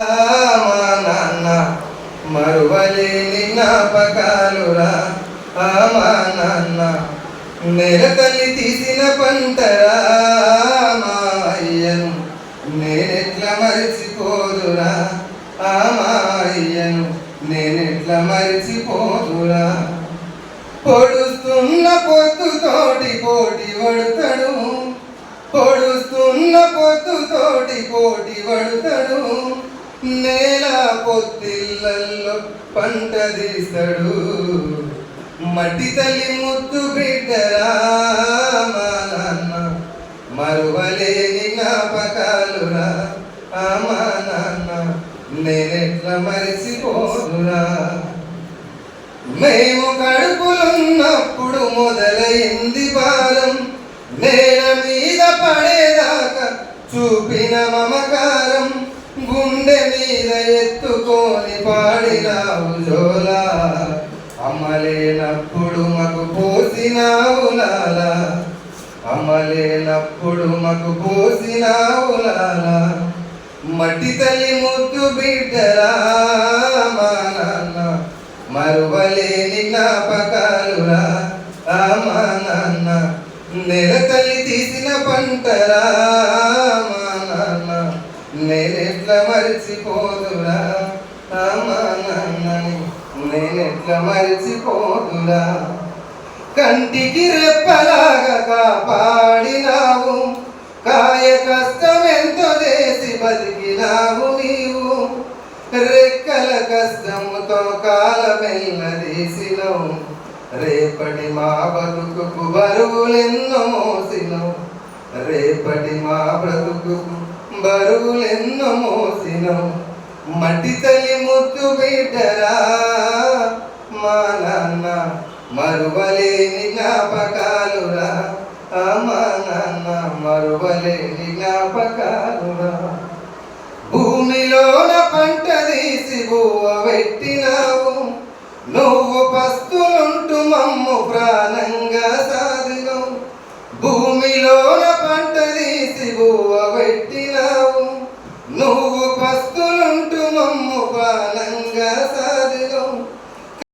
మా నాన్న మరువలేని జ్ఞాపకాలురా. మా నాన్న నెల తల్లి తీసిన పంటరా. మా అయ్యను నేనెట్లా మరిచిపోదురా. మా అయ్యను నేనెట్లా మరిచిపోదురా. పొడుస్తున్న పొద్దుతోటి పోటీ పడుతాడు. పొడుస్తున్న పొద్దుతోటి పోటీ పడుతాడు. నేల పొత్తిళ్ళల్లో పంట తీస్తాడు. మట్టి తల్లి ముద్దు బిడ్డరా. మా నాన్న మరువలేని జ్ఞాపకాలురా. మా నాన్న నేనెట్లా మరిచిపోదురా. మేము కడుపులున్నప్పుడు మొదలైంది భారం. నేల మీద పడేదాకా చూపిన మమకారం. గుండె మీద ఎత్తుకొని పాడినావు జోలా. అమ్మలేనప్పుడు మాకు పోసినావు లాలా. అమ్మలేనప్పుడు మాకు పోసినావు లాలా. మట్టి తల్లి ముద్దు బిడ్డరా. మా నాన్న మరువలేని జ్ఞాపకాలురా. మా నాన్న నెల తల్లి తీసిన పంటరా. మా నాన్న నేనెట్లా మరిచిపోదురా. మా నాన్నని నేనెట్లా మరిచిపోదురా. కంటికి రెప్పలాగా కాపాడినావు. కాయ కష్టం ఎంతో చేసి బతికినావు నీవు. రెక్కల కష్టముతో కాలమెల్లదీసినవు. రేపటి మా బతుకుకు బరువులెన్నో మోసినవు. రేపటి మా బ్రతుకుకు బరువులెన్నో మోసినవు. మట్టి తల్లి ముద్దు బిడ్డరా. మా నాన్న మరువలేని జ్ఞాపకాలురా. మా నాన్న మరువలేని జ్ఞాపకాలురా. భూమిలోన పంట తీసి బువ్వ పెట్టినావు. నువ్వు పస్తులుంటూ మమ్ము ప్రాణంగా సాధినవు. భూమిలోన